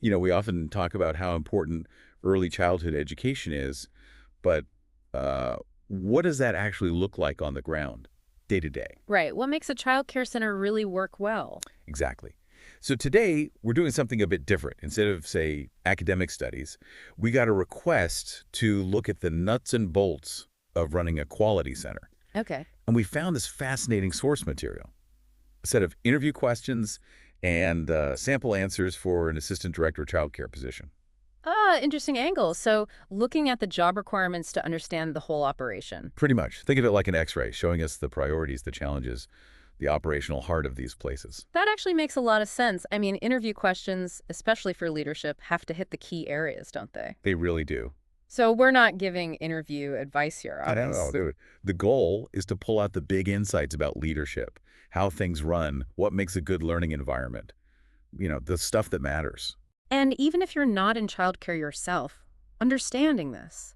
We often talk about how important early childhood education is, but uh, what does that actually look like on the ground, day to day? Right. What makes a child care center really work well? Exactly. So today, we're doing something a bit different. Instead of, say, academic studies, we got a request to look at the nuts and bolts of running a quality center. Okay. And we found this fascinating source material, a set of interview questions and sample answers for an assistant director childcare position. Interesting angle. So looking at the job requirements to understand the whole operation. Pretty much. Think of it like an X-ray, showing us the priorities, the challenges, the operational heart of these places. That actually makes a lot of sense. I mean, interview questions, especially for leadership, have to hit the key areas, don't they? They really do. So we're not giving interview advice here, I don't know, obviously. dude. The goal is to pull out the big insights about leadership, how things run, what makes a good learning environment. The stuff that matters. And even if you're not in childcare yourself, understanding this,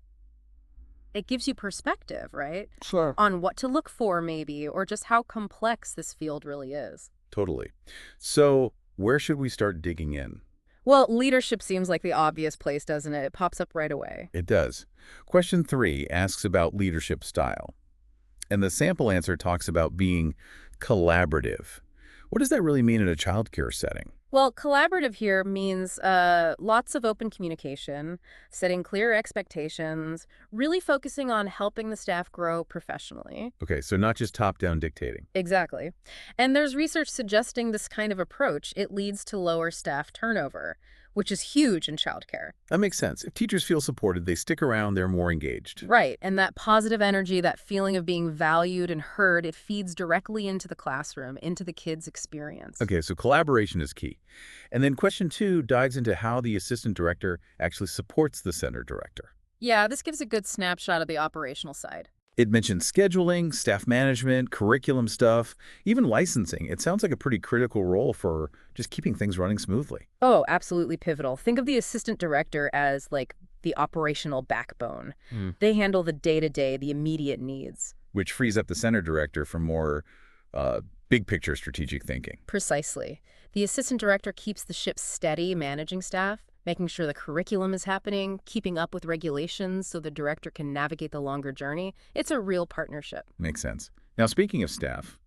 it gives you perspective, right? Sure. On what to look for, maybe, or just how complex this field really is. Totally. So where should we start digging in? Well, leadership seems like the obvious place, doesn't it? It pops up right away. It does. Question 3 asks about leadership style. And the sample answer talks about being collaborative. What does that really mean in a childcare setting? Well, collaborative here means lots of open communication, setting clear expectations, really focusing on helping the staff grow professionally. Okay, so not just top-down dictating. Exactly. And there's research suggesting this kind of approach, it leads to lower staff turnover, which is huge in childcare. That makes sense. If teachers feel supported, they stick around, they're more engaged. Right. And that positive energy, that feeling of being valued and heard, it feeds directly into the classroom, into the kids' experience. Okay, so collaboration is key. And then question 2 dives into how the assistant director actually supports the center director. Yeah, this gives a good snapshot of the operational side. It mentions scheduling, staff management, curriculum stuff, even licensing. It sounds like a pretty critical role for just keeping things running smoothly. Oh, absolutely pivotal. Think of the assistant director as like the operational backbone. They handle the day-to-day, the immediate needs. Which frees up the center director for more uh, big picture strategic thinking. Precisely. The assistant director keeps the ship steady, managing staff, making sure the curriculum is happening, keeping up with regulations so the director can navigate the longer journey. It's a real partnership. Makes sense. Now, speaking of staff,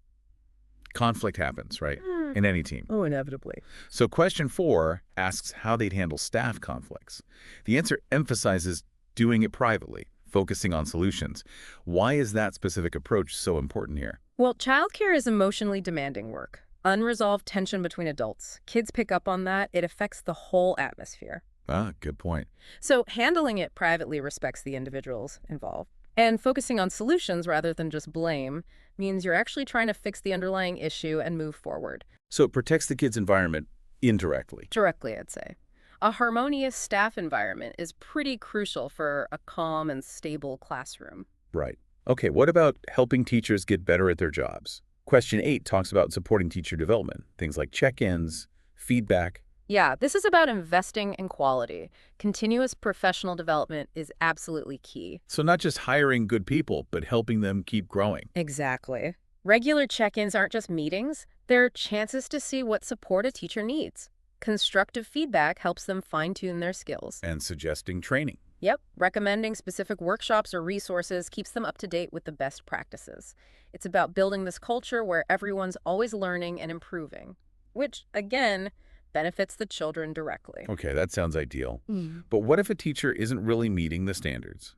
conflict happens, right? In any team. Oh, inevitably. So question 4 asks how they'd handle staff conflicts. The answer emphasizes doing it privately, focusing on solutions. Why is that specific approach so important here? Well, childcare is emotionally demanding work. Unresolved tension between adults. Kids pick up on that. It affects the whole atmosphere. Ah, good point. So handling it privately respects the individuals involved. And focusing on solutions rather than just blame means you're actually trying to fix the underlying issue and move forward. So it protects the kid's environment indirectly. Directly, I'd say. A harmonious staff environment is pretty crucial for a calm and stable classroom. Right. Okay, what about helping teachers get better at their jobs? Question 8 talks about supporting teacher development, things like check-ins, feedback. Yeah, this is about investing in quality. Continuous professional development is absolutely key. So not just hiring good people, but helping them keep growing. Exactly. Regular check-ins aren't just meetings, they're chances to see what support a teacher needs. Constructive feedback helps them fine-tune their skills. And suggesting training. Yep, recommending specific workshops or resources keeps them up to date with the best practices. It's about building this culture where everyone's always learning and improving, which, again, benefits the children directly. Okay, that sounds ideal. But what if a teacher isn't really meeting the standards?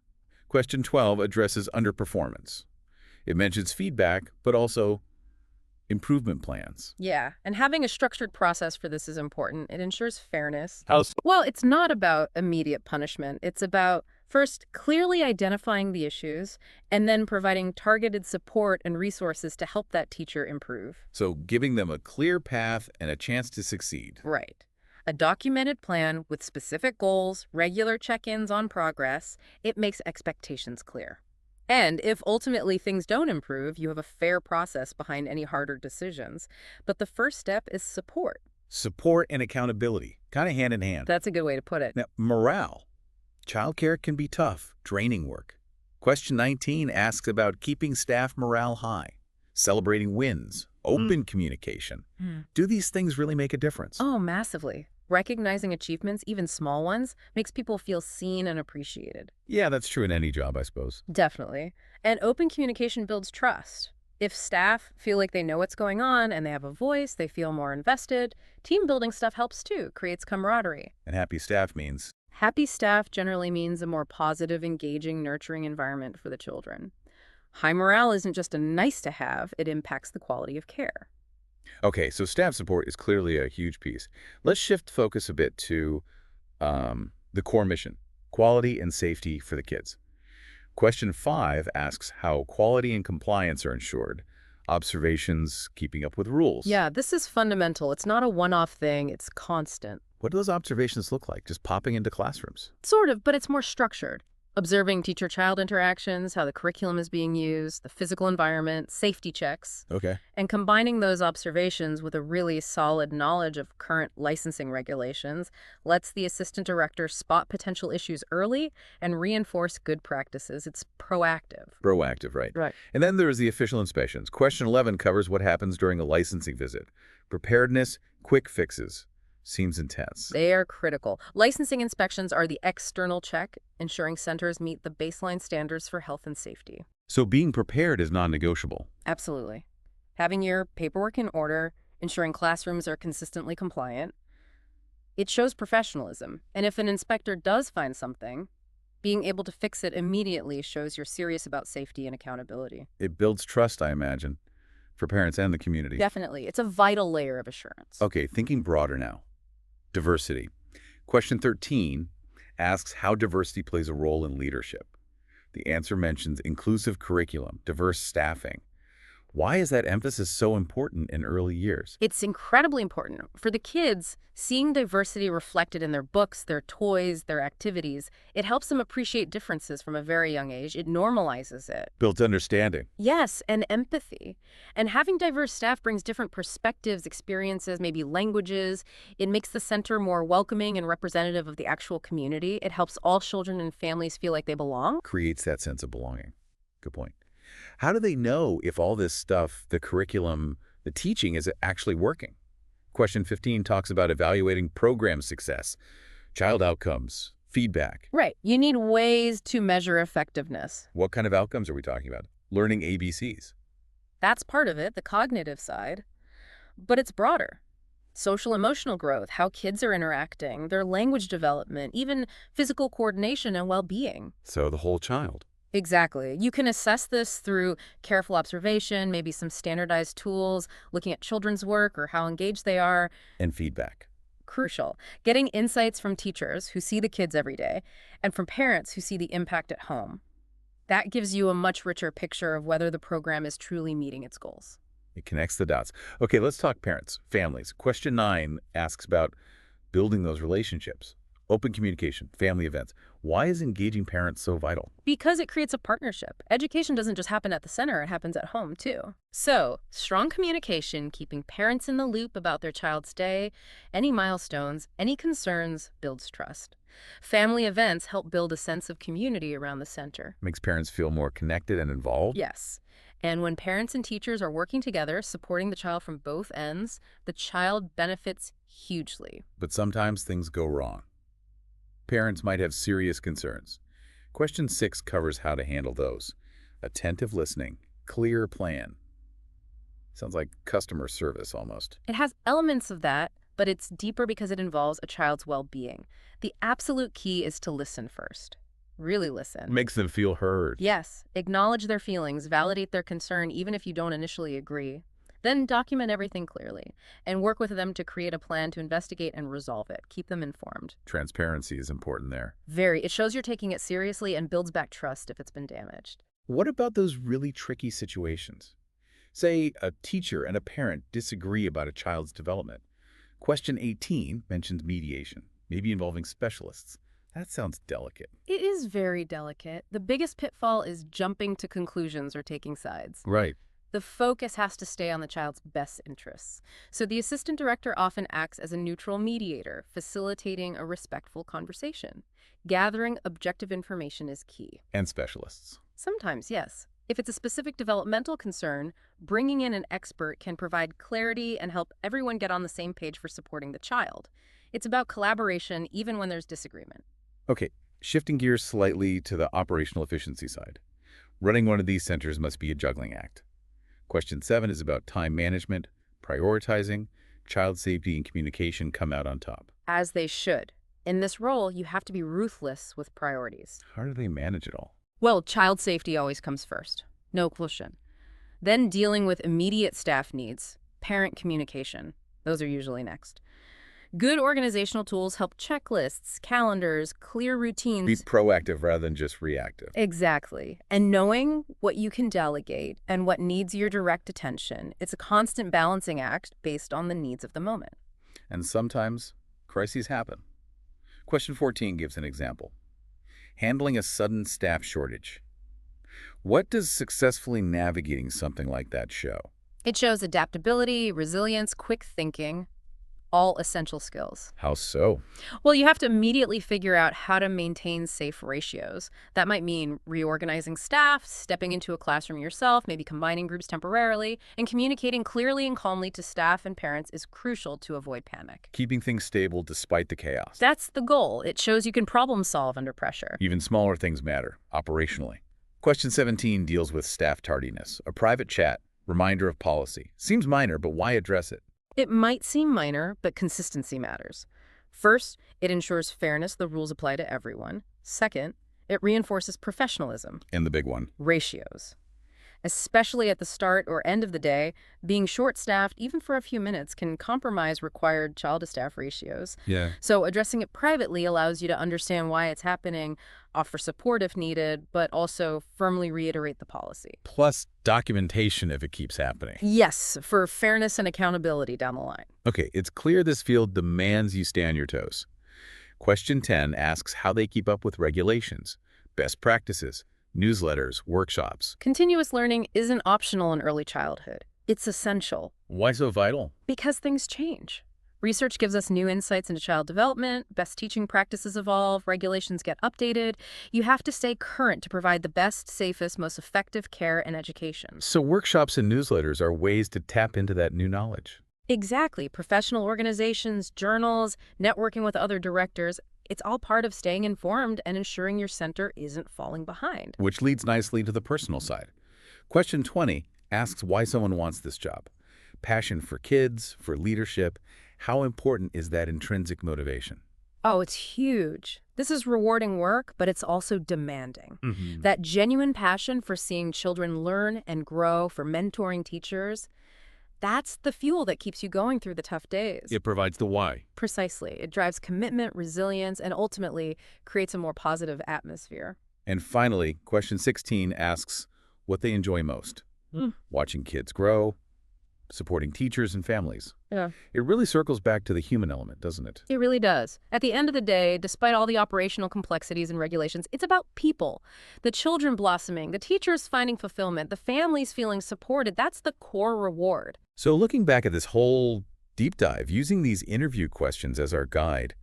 Question 12 addresses underperformance. It mentions feedback, but also improvement plans. Yeah, and having a structured process for this is important. It ensures fairness. How so? Well, it's not about immediate punishment. It's about, first, clearly identifying the issues, and then providing targeted support and resources to help that teacher improve. So giving them a clear path and a chance to succeed. Right. A documented plan with specific goals, regular check-ins on progress, it makes expectations clear. And if ultimately things don't improve, you have a fair process behind any harder decisions. But the first step is support. Support and accountability, kind of hand in hand. That's a good way to put it. Now, morale. Childcare can be tough, draining work. Question 19 asks about keeping staff morale high, celebrating wins, open communication. Do these things really make a difference? Oh, massively. Recognizing achievements, even small ones, makes people feel seen and appreciated. Yeah, that's true in any job, I suppose. Definitely. And open communication builds trust. If staff feel like they know what's going on and they have a voice, they feel more invested. Team building stuff helps too, creates camaraderie. And happy staff means Happy staff generally means a more positive, engaging, nurturing environment for the children. High morale isn't just a nice to have, it impacts the quality of care. okay, so staff support is clearly a huge piece. Let's shift focus a bit to the core mission, quality and safety for the kids. Question 5 asks how quality and compliance are ensured, observations, keeping up with rules. Yeah, this is fundamental. It's not a one-off thing, it's constant. What do those observations look like, just popping into classrooms? Sort of, but it's more structured. Observing teacher-child interactions, how the curriculum is being used, the physical environment, safety checks, Okay. and combining those observations with a really solid knowledge of current licensing regulations lets the assistant director spot potential issues early and reinforce good practices. It's proactive. Proactive, right. Right. And then there's the official inspections. Question 11 covers what happens during a licensing visit. Preparedness, quick fixes. Seems intense. They are critical. Licensing inspections are the external check, ensuring centers meet the baseline standards for health and safety. So being prepared is non-negotiable. Absolutely. Having your paperwork in order, ensuring classrooms are consistently compliant, it shows professionalism. And if an inspector does find something, being able to fix it immediately shows you're serious about safety and accountability. It builds trust, I imagine, for parents and the community. Definitely. It's a vital layer of assurance. Okay, thinking broader now. Diversity. Question 13 asks how diversity plays a role in leadership. The answer mentions inclusive curriculum, diverse staffing. Why is that emphasis so important in early years? It's incredibly important. For the kids, seeing diversity reflected in their books, their toys, their activities, it helps them appreciate differences from a very young age. It normalizes it. Built understanding. Yes, and empathy. And having diverse staff brings different perspectives, experiences, maybe languages. It makes the center more welcoming and representative of the actual community. It helps all children and families feel like they belong. Creates that sense of belonging. Good point. How do they know if all this stuff, the curriculum, the teaching, is actually working? Question 15 talks about evaluating program success, child outcomes, feedback. Right. You need ways to measure effectiveness. What kind of outcomes are we talking about? Learning ABCs. That's part of it, the cognitive side. But it's broader. Social emotional growth, how kids are interacting, their language development, even physical coordination and well-being. So the whole child. Exactly. You can assess this through careful observation, maybe some standardized tools, looking at children's work or how engaged they are. And feedback. Crucial. Getting insights from teachers who see the kids every day and from parents who see the impact at home. That gives you a much richer picture of whether the program is truly meeting its goals. It connects the dots. Okay, let's talk parents, families. Question 9 asks about building those relationships. Open communication, family events. Why is engaging parents so vital? Because it creates a partnership. Education doesn't just happen at the center, it happens at home too. So, strong communication, keeping parents in the loop about their child's day, any milestones, any concerns, builds trust. Family events help build a sense of community around the center. Makes parents feel more connected and involved? Yes. And when parents and teachers are working together, supporting the child from both ends, the child benefits hugely. But sometimes things go wrong. Parents might have serious concerns. Question 6 covers how to handle those. Attentive listening, clear plan. Sounds like customer service almost. It has elements of that, but it's deeper because it involves a child's well-being. The absolute key is to listen first. Really listen. Makes them feel heard. Yes. Acknowledge their feelings, validate their concern even if you don't initially agree. Then document everything clearly and work with them to create a plan to investigate and resolve it. Keep them informed. Transparency is important there. Very. It shows you're taking it seriously and builds back trust if it's been damaged. What about those really tricky situations? Say a teacher and a parent disagree about a child's development. Question 18 mentions mediation, maybe involving specialists. That sounds delicate. It is very delicate. The biggest pitfall is jumping to conclusions or taking sides. Right. The focus has to stay on the child's best interests. So the assistant director often acts as a neutral mediator, facilitating a respectful conversation. Gathering objective information is key. And specialists. Sometimes, yes. If it's a specific developmental concern, bringing in an expert can provide clarity and help everyone get on the same page for supporting the child. It's about collaboration even when there's disagreement. Okay, shifting gears slightly to the operational efficiency side. Running one of these centers must be a juggling act. Question 7 is about time management, prioritizing, child safety and communication come out on top. As they should. In this role, you have to be ruthless with priorities. How do they manage it all? Well, child safety always comes first. No question. Then dealing with immediate staff needs, parent communication. Those are usually next. Good organizational tools help checklists, calendars, clear routines. Be proactive rather than just reactive. Exactly. And knowing what you can delegate and what needs your direct attention, it's a constant balancing act based on the needs of the moment. And sometimes crises happen. Question 14 gives an example. Handling a sudden staff shortage. What does successfully navigating something like that show? It shows adaptability, resilience, quick thinking, all essential skills. How so? Well, you have to immediately figure out how to maintain safe ratios. That might mean reorganizing staff, stepping into a classroom yourself, maybe combining groups temporarily, and communicating clearly and calmly to staff and parents is crucial to avoid panic. Keeping things stable despite the chaos. That's the goal. It shows you can problem solve under pressure. Even smaller things matter, operationally. Question 17 deals with staff tardiness. A private chat, reminder of policy. Seems minor, but why address it? It might seem minor, but consistency matters. First, it ensures fairness, the rules apply to everyone. Second, it reinforces professionalism. And the big one. Ratios. Especially at the start or end of the day, being short-staffed, even for a few minutes, can compromise required child-to-staff ratios. Yeah. So addressing it privately allows you to understand why it's happening, offer support if needed, but also firmly reiterate the policy. Plus documentation if it keeps happening. Yes, for fairness and accountability down the line. Okay, it's clear this field demands you stay on your toes. Question 10 asks how they keep up with regulations, best practices, newsletters, workshops. Continuous learning isn't optional in early childhood. It's essential. Why so vital? Because things change. Research gives us new insights into child development, best teaching practices evolve, regulations get updated. You have to stay current to provide the best, safest, most effective care and education. So workshops and newsletters are ways to tap into that new knowledge. Exactly. Professional organizations, journals, networking with other directors, it's all part of staying informed and ensuring your center isn't falling behind. Which leads nicely to the personal side. Question 20 asks why someone wants this job. Passion for kids, for leadership. How important is that intrinsic motivation? Oh, it's huge. This is rewarding work, but it's also demanding. That genuine passion for seeing children learn and grow, for mentoring teachers, that's the fuel that keeps you going through the tough days. It provides the why. Precisely. It drives commitment, resilience, and ultimately creates a more positive atmosphere. And finally, question 16 asks what they enjoy most. Watching kids grow, supporting teachers and families. Yeah. It really circles back to the human element, doesn't it? It really does. At the end of the day, despite all the operational complexities and regulations, it's about people. The children blossoming, the teachers finding fulfillment, the families feeling supported. That's the core reward. So looking back at this whole deep dive, using these interview questions as our guide,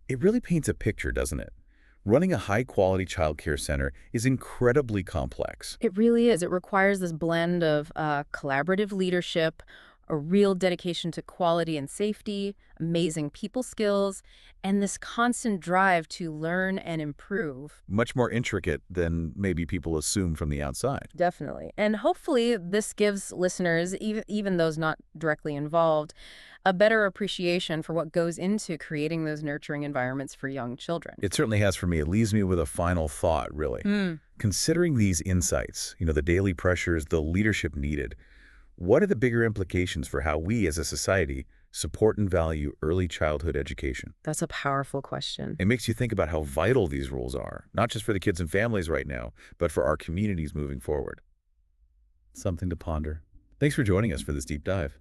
it really paints a picture, doesn't it? Running a high-quality childcare center is incredibly complex. It really is. It requires this blend of collaborative leadership, a real dedication to quality and safety, amazing people skills, and this constant drive to learn and improve. Much more intricate than maybe people assume from the outside. Definitely. And hopefully this gives listeners, even those not directly involved, a better appreciation for what goes into creating those nurturing environments for young children. It certainly has for me. It leaves me with a final thought, really. Considering these insights, the daily pressures, the leadership needed, what are the bigger implications for how we as a society support and value early childhood education? That's a powerful question. It makes you think about how vital these rules are, not just for the kids and families right now, but for our communities moving forward. Something to ponder. Thanks for joining us for this deep dive.